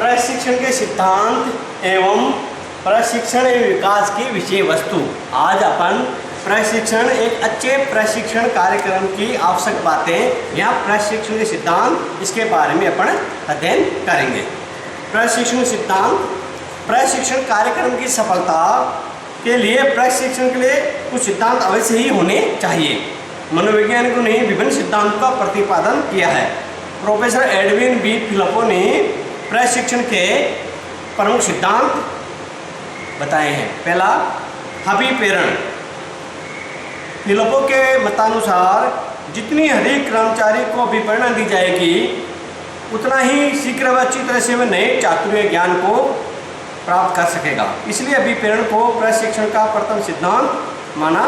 प्रशिक्षण के सिद्धांत एवं प्रशिक्षण एवं विकास की विषय वस्तु। आज अपन प्रशिक्षण एक अच्छे प्रशिक्षण कार्यक्रम की आवश्यक बातें या प्रशिक्षण के सिद्धांत इसके बारे में अपन अध्ययन करेंगे। प्रशिक्षण सिद्धांत, प्रशिक्षण कार्यक्रम की सफलता के लिए प्रशिक्षण के लिए कुछ सिद्धांत अवश्य ही होने चाहिए। मनोवैज्ञानिकों ने विभिन्न सिद्धांतों का प्रतिपादन किया है। प्रोफेसर एडविन बी फिलिपो ने प्रशिक्षण के प्रमुख सिद्धांत बताए हैं। पहला, अभिप्रेरण। फिलिपो के मतानुसार जितनी अधिक कर्मचारी को अभिप्रेरणा दी जाएगी उतना ही शीघ्र व अच्छी तरह से वह नए चातुर्य ज्ञान को प्राप्त कर सकेगा। इसलिए अभिप्रेरण को प्रशिक्षण का प्रथम सिद्धांत माना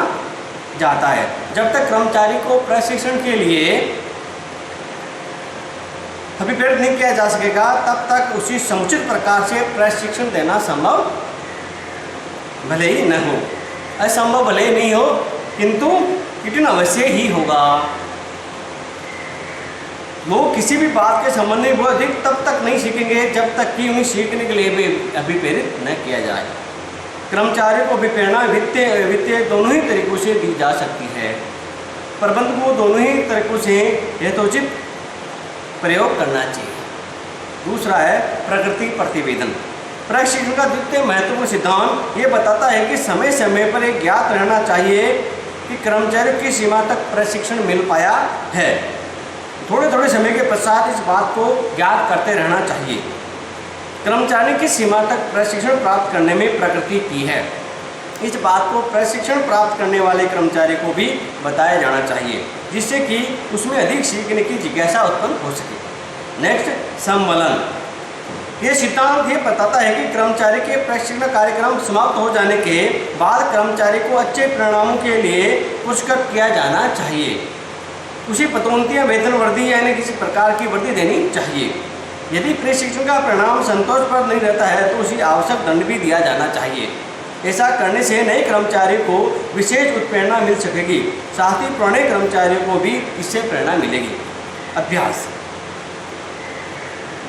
जाता है। जब तक कर्मचारी को प्रशिक्षण के लिए अभिप्रेरित नहीं किया जा सकेगा तब तक उसी समुचित प्रकार से प्रशिक्षण देना संभव भले ही न हो, असंभव भले ही नहीं हो, किंतु कठिन अवश्य ही होगा। लोग किसी भी बात के संबंध में बहुत अधिक तब तक नहीं सीखेंगे जब तक कि उन्हें सीखने के लिए भी अभिप्रेरित न किया जाए। कर्मचारियों को अभिप्रेरणा वित्तीय दोनों ही तरीकों से दी जा सकती है। प्रबंधक को दोनों ही तरीकों से यथोचित प्रयोग करना चाहिए। दूसरा है प्रकृति प्रतिवेदन। प्रशिक्षण का द्वितीय महत्वपूर्ण सिद्धांत ये बताता है कि समय समय पर एक ज्ञात रहना चाहिए कि कर्मचारी किस सीमा तक प्रशिक्षण मिल पाया है। थोड़े थोड़े समय के पश्चात इस बात को ज्ञात करते रहना चाहिए। कर्मचारी किस सीमा तक प्रशिक्षण प्राप्त करने में प्रकृति की है, इस बात को प्रशिक्षण प्राप्त करने वाले कर्मचारी को भी बताया जाना चाहिए, जिससे कि उसमें अधिक सीखने की जिज्ञासा उत्पन्न हो सके। नेक्स्ट, सम्मलन। ये सिद्धांत ये बताता है कि कर्मचारी के प्रशिक्षण कार्यक्रम समाप्त हो जाने के बाद कर्मचारी को अच्छे परिणामों के लिए पुरस्कृत किया जाना चाहिए। उसी पदोन्नति या वेतन वृद्धि यानी किसी प्रकार की वृद्धि देनी चाहिए। यदि प्रशिक्षण का परिणाम संतोषप्रद नहीं रहता है तो उसी आवश्यक दंड भी दिया जाना चाहिए। ऐसा करने से नए कर्मचारी को विशेष उत्प्रेरणा मिल सकेगी, साथ ही पुराने कर्मचारियों को भी इससे प्रेरणा मिलेगी। अभ्यास।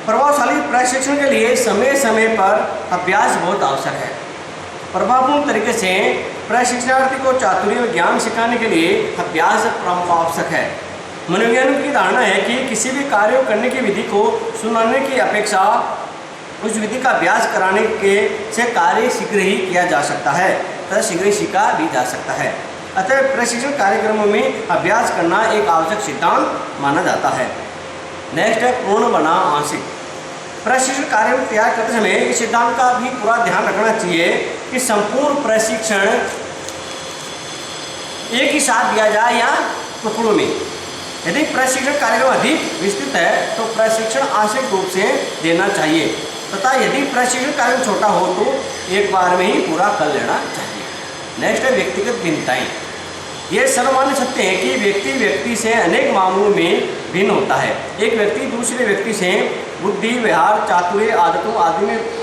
प्रभावशाली प्रशिक्षण के लिए समय समय पर अभ्यास बहुत आवश्यक है। प्रभावपूर्ण तरीके से प्रशिक्षणार्थी को चातुर्य ज्ञान सिखाने के लिए अभ्यास आवश्यक है। मनोवैज्ञानिक की धारणा है कि किसी भी कार्य करने की विधि को सुनाने की अपेक्षा उस विधि का अभ्यास कराने के से कार्य शीघ्र ही किया जा सकता है तथा शीघ्र ही सीखा भी जा सकता है। अतः प्रशिक्षण कार्यक्रमों में अभ्यास करना एक आवश्यक सिद्धांत माना जाता है। नेक्स्ट है पूर्ण बना आंशिक। प्रशिक्षण कार्यक्रम तैयार करते समय इस सिद्धांत का भी पूरा ध्यान रखना चाहिए कि संपूर्ण प्रशिक्षण एक ही साथ दिया जाए या टुकड़ों में। यदि प्रशिक्षण कार्यक्रम अधिक विस्तृत है तो प्रशिक्षण आंशिक रूप से देना चाहिए तथा यदि प्रशिक्षण कार्यक्रम छोटा हो तो एक बार में ही पूरा कर लेना चाहिए। नेक्स्ट है व्यक्तिगत भिन्नताएं। यह सर्वमान्य सत्य है कि व्यक्ति व्यक्ति से अनेक मामलों में भिन्न होता है। एक व्यक्ति दूसरे व्यक्ति से बुद्धि, व्यवहार, चातुर्य, आदतों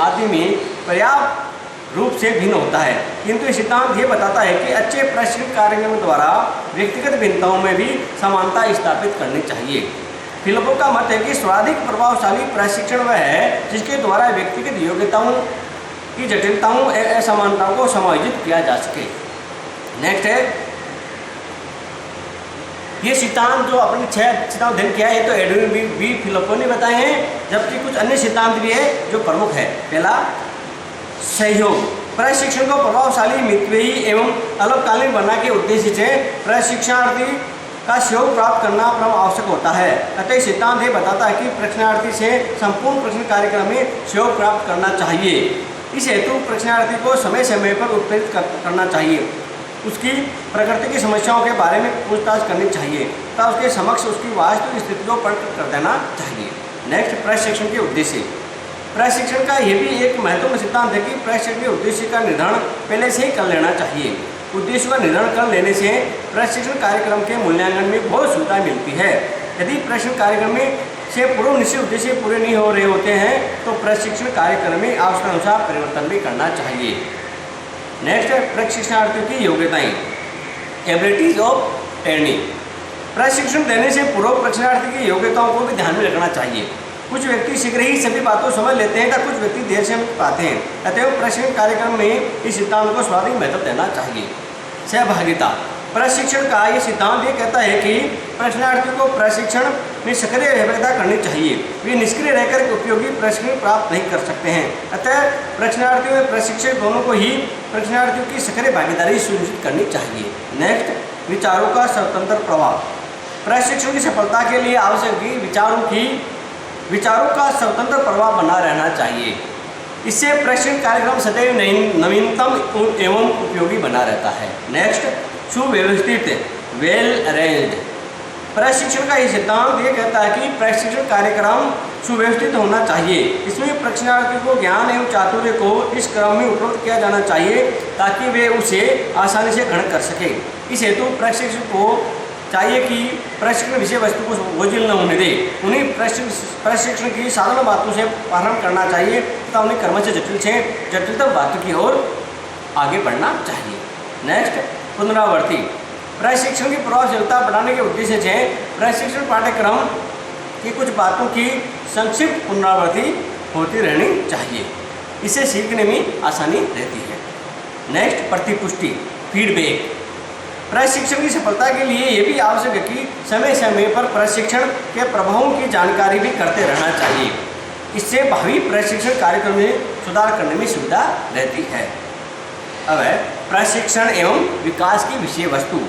आदि में पर्याप्त रूप से भिन्न होता है, किंतु ये सिद्धांत ये बताता है कि अच्छे प्रशिक्षण कार्यक्रम द्वारा व्यक्तिगत भिन्नताओं में भी समानता स्थापित करनी चाहिए। फिलिपो का मत है कि सर्वाधिक प्रभावशाली प्रशिक्षण वह है जिसके द्वारा व्यक्तिगत योग्यताओं की जटिलताओं असमानताओं को समायोजित किया जा सके। नेक्स्ट है ये सिद्धांत जो अपने 6 सिद्धांत अध्ययन किया है तो एडविन बी फिलिपो ने बताए हैं, जबकि कुछ अन्य सिद्धांत भी है जो प्रमुख है। पहला, सहयोग। प्रशिक्षण को प्रभावशाली, मितव्ययी एवं अल्पकालीन बनाने के उद्देश्य से प्रशिक्षणार्थी का सहयोग प्राप्त करना परम आवश्यक होता है। अतः सिद्धांत ये बताता है कि प्रशिक्षणार्थी से संपूर्ण प्रशिक्षण कार्यक्रम में सहयोग प्राप्त करना चाहिए। इस हेतु प्रशिक्षणार्थी को समय समय पर उत्प्रेरित करना चाहिए, उसकी प्रकृति की समस्याओं के बारे में पूछताछ करनी चाहिए तथा उसके समक्ष उसकी वास्तविक स्थिति को प्रकट कर देना चाहिए। नेक्स्ट, प्रशिक्षण के उद्देश्य। प्रशिक्षण का यह भी एक महत्वपूर्ण सिद्धांत है कि प्रशिक्षण के उद्देश्य का निर्धारण पहले से ही कर लेना चाहिए। उद्देश्य का निर्धारण कर लेने से प्रशिक्षण कार्यक्रम के मूल्यांकन में बहुत सुविधा मिलती है। यदि प्रशिक्षण कार्यक्रम में से पूर्व निश्चित उद्देश्य पूरे नहीं हो रहे होते हैं तो प्रशिक्षण कार्यक्रम में आवश्यकतानुसार परिवर्तन भी करना चाहिए। नेक्स्ट है प्रशिक्षणार्थियों की योग्यताएं, एबिलिटीज ऑफ ट्रेनिंग। प्रशिक्षण देने से पूर्व प्रशिक्षणार्थी की योग्यताओं को भी ध्यान में रखना चाहिए। कुछ व्यक्ति शीघ्र ही सभी बातों समझ लेते हैं, तो कुछ व्यक्ति देर से पाते हैं। अतएव प्रशिक्षण कार्यक्रम में इस सिद्धांत को सर्वाधिक महत्व देना चाहिए। सहभागिता प्रशिक्षण का ये सिद्धांत ये कहता है कि प्रशिक्षणार्थी को प्रशिक्षण में सक्रिय सहभागिता करनी चाहिए। वे निष्क्रिय रहकर उपयोगी प्रशिक्षण प्राप्त नहीं कर सकते हैं। अतः प्रशिक्षणार्थियों में प्रशिक्षक दोनों को ही प्रशिक्षणार्थियों की सक्रिय भागीदारी सुनिश्चित करनी चाहिए। नेक्स्ट, विचारों का स्वतंत्र प्रवाह। प्रशिक्षण की सफलता के लिए आवश्यक विचारों का स्वतंत्र प्रवाह बना रहना चाहिए। इससे प्रशिक्षण कार्यक्रम सदैव नवीनतम एवं उपयोगी बना रहता है। नेक्स्ट, सुव्यवस्थित वेल अरेंज्ड। प्रशिक्षण का ये सिद्धांत ये कहता है कि प्रशिक्षण कार्यक्रम सुव्यवस्थित होना चाहिए। इसमें प्रशिक्षणार्थी को ज्ञान एवं चातुर्य को इस क्रम में उपलब्ध किया जाना चाहिए ताकि वे उसे आसानी से ग्रहण कर सके। इस हेतु प्रशिक्षक को चाहिए कि प्रशिक्षण विषय वस्तु को बोझिल न होने दे। उन्हें प्रशिक्षण की साधारण बातों से प्रारंभ करना चाहिए तथा उन्हें क्रम से जटिलतम बातों की ओर आगे बढ़ना चाहिए। नेक्स्ट, पुनरावृत्ति। प्रशिक्षण की प्रभावशीलता बढ़ाने के उद्देश्य से प्रशिक्षण पाठ्यक्रम की कुछ बातों की संक्षिप्त पुनरावृत्ति होती रहनी चाहिए। इससे सीखने में आसानी रहती है। नेक्स्ट, प्रतिपुष्टि फीडबैक। प्रशिक्षण की सफलता के लिए ये भी आवश्यक है कि समय समय पर प्रशिक्षण के प्रभावों की जानकारी भी करते रहना चाहिए। इससे भावी प्रशिक्षण कार्यक्रम में सुधार करने में सुविधा रहती है। अब है प्रशिक्षण एवं विकास की विषय वस्तु,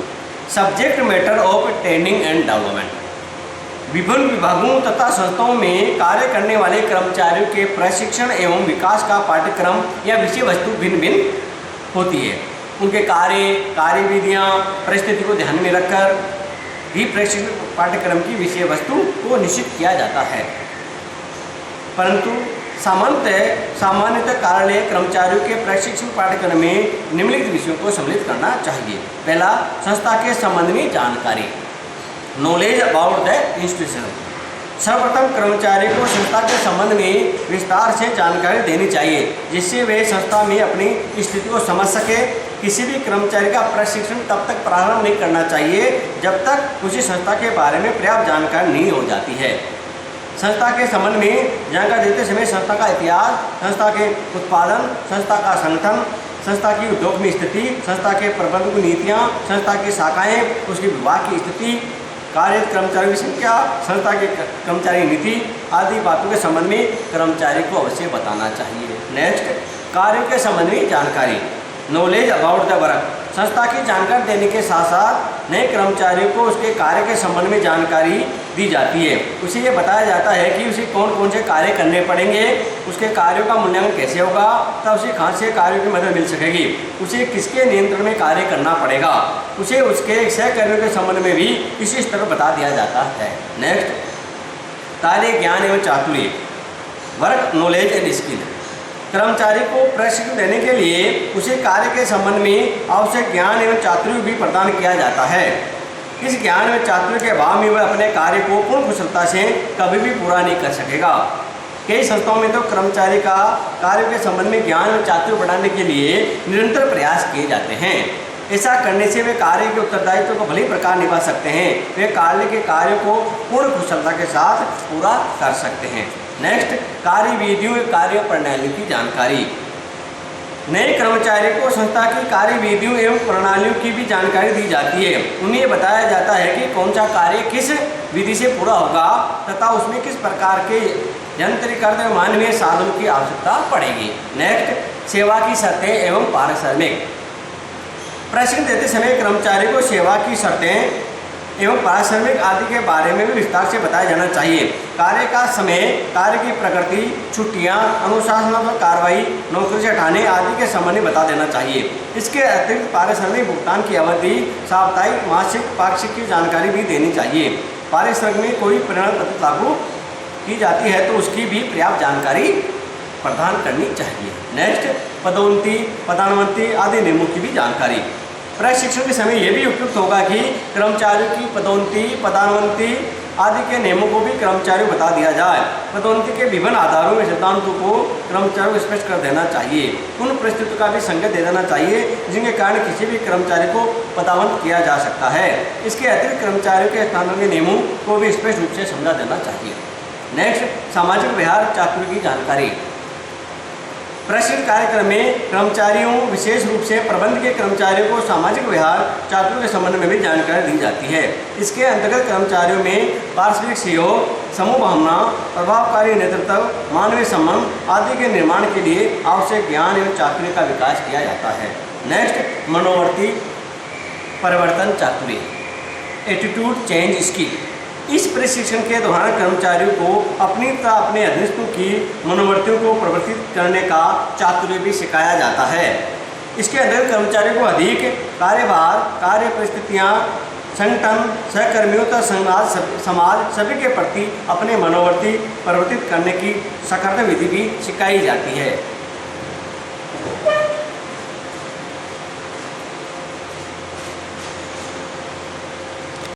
subject matter of training and development. विभिन्न विभागों तथा संस्थाओं में कार्य करने वाले कर्मचारियों के प्रशिक्षण एवं विकास का पाठ्यक्रम या विषय वस्तु भिन्न भिन्न होती है। उनके कार्यविधियाँ परिस्थिति को ध्यान में रखकर भी प्रशिक्षण पाठ्यक्रम की विषय वस्तु को निश्चित किया जाता है। परंतु सामान्यतः कार्यालय कर्मचारियों के प्रशिक्षण पाठ्यक्रम में निम्नलिखित विषयों को सम्मिलित करना चाहिए। पहला, संस्था के संबंध में जानकारी, नॉलेज अबाउट द इंस्टीट्यूशन। सर्वप्रथम कर्मचारी को संस्था के संबंध में विस्तार से जानकारी देनी चाहिए जिससे वे संस्था में अपनी स्थिति को समझ सके। किसी भी कर्मचारी का प्रशिक्षण तब तक प्रारंभ नहीं करना चाहिए जब तक उसी संस्था के बारे में पर्याप्त जानकारी नहीं हो जाती है। संस्था के संबंध में जानकारी देते समय संस्था का इतिहास, संस्था के उत्पादन, संस्था का संगठन, संस्था की उद्योग में स्थिति, संस्था के प्रबंधन की नीतियाँ, संस्था की शाखाएँ, उसके विभाग की स्थिति, कार्यरत कर्मचारियों की संख्या, संस्था के कर्मचारी नीति आदि बातों के संबंध में कर्मचारी को अवश्य बताना चाहिए। नेक्स्ट, कार्यों के संबंध में जानकारी, नॉलेज अबाउट द वर्क। संस्था की जानकारी देने के साथ साथ नए कर्मचारियों को उसके कार्य के संबंध में जानकारी दी जाती है। उसे ये बताया जाता है कि उसे कौन कौन से कार्य करने पड़ेंगे, उसके कार्यों का मूल्यांकन कैसे होगा, तब उसे कहाँ से कार्यों की मदद मिल सकेगी, उसे किसके नियंत्रण में कार्य करना पड़ेगा, उसे उसके सहकर्मियों के संबंध में भी इसी स्तर पर बता दिया जाता है। नेक्स्ट, कार्य ज्ञान एवं चातुर्य, वर्क नॉलेज एंड स्किल। कर्मचारी को प्रशिक्षण देने के लिए उसे कार्य के संबंध में आवश्यक ज्ञान एवं चातुर्य भी प्रदान किया जाता है। इस ज्ञान एवं चातुर्य के अभाव में वह अपने कार्य को पूर्ण कुशलता से कभी भी पूरा नहीं कर सकेगा। कई संस्थाओं में तो कर्मचारी का कार्य के संबंध में ज्ञान एवं चातुर्य बढ़ाने के लिए निरंतर प्रयास किए जाते हैं। ऐसा करने से वे कार्य के उत्तरदायित्व को भली प्रकार निभा सकते हैं, वे कार्य के कार्यों को पूर्ण कुशलता के साथ पूरा कर सकते हैं। नेक्स्ट, कार्य विधियों एवं कार्य प्रणालियों की जानकारी। नए कर्मचारी को संस्था की कार्य विधियों एवं प्रणालियों की भी जानकारी दी जाती है। उन्हें बताया जाता है कि कौन सा कार्य किस विधि से पूरा होगा तथा उसमें किस प्रकार के यंत्रीकृत एवं मानवीय साधनों की आवश्यकता पड़ेगी। नेक्स्ट, सेवा की शर्तें एवं पारिश्रमिक। प्रशिक्षण देते समय कर्मचारी को सेवा की शर्तें एवं पारिश्रमिक आदि के बारे में भी विस्तार से बताया जाना चाहिए। कार्य का समय, कार्य की प्रकृति, छुट्टियां, अनुशासनात्मक कार्रवाई, नौकरी से हटाने आदि के संबंध में बता देना चाहिए। इसके अतिरिक्त पारिश्रमिक भुगतान की अवधि, साप्ताहिक, मासिक, पाक्षिक की जानकारी भी देनी चाहिए। पारिश्रमिक में कोई परिणाम पद्धति लागू की जाती है तो उसकी भी पर्याप्त जानकारी प्रदान करनी चाहिए। नेक्स्ट, पदोन्नति, पदान्नति आदि नियमों की भी जानकारी। प्रशिक्षण के समय यह भी उपयुक्त होगा कि कर्मचारियों की पदोन्नति, पदान्नति आदि के नियमों को भी कर्मचारियों को बता दिया जाए। पदोन्नति के विभिन्न आधारों में सिद्धांतों को कर्मचारियों को स्पष्ट कर देना चाहिए। उन परिस्थितियों का भी संकेत दे देना चाहिए जिनके कारण किसी भी कर्मचारी को पदावंत किया जा सकता है। इसके अतिरिक्त कर्मचारियों के स्थानों के नियमों को भी स्पष्ट रूप से समझा देना चाहिए। नेक्स्ट, सामाजिक व्यवहार चातुर्य की जानकारी। प्रशिक्षण कार्यक्रम में कर्मचारियों, विशेष रूप से प्रबंध के कर्मचारियों को सामाजिक व्यवहार चातुर्य के संबंध में भी जानकारी दी जाती है। इसके अंतर्गत कर्मचारियों में पारस्परिक सहयोग, समूह भावना, प्रभावकारी नेतृत्व, मानवीय संबंध आदि के निर्माण के लिए आवश्यक ज्ञान एवं चातुर्य का विकास किया जाता है। नेक्स्ट, मनोवर्ती परिवर्तन चातुर्य, एटीट्यूड चेंज स्किल। इस प्रशिक्षण के दौरान कर्मचारियों को अपनी तथा अपने अधीनस्थों की मनोवृत्तियों को परिवर्तित करने का चातुर्य भी सिखाया जाता है। इसके अंतर्गत कर्मचारियों को अधिक कार्यभार, कार्य परिस्थितियाँ, संगठन, सहकर्मियों तथा समाज सभी के प्रति अपने मनोवृत्ति परिवर्तित करने की सकारात्मक विधि भी सिखाई जाती है।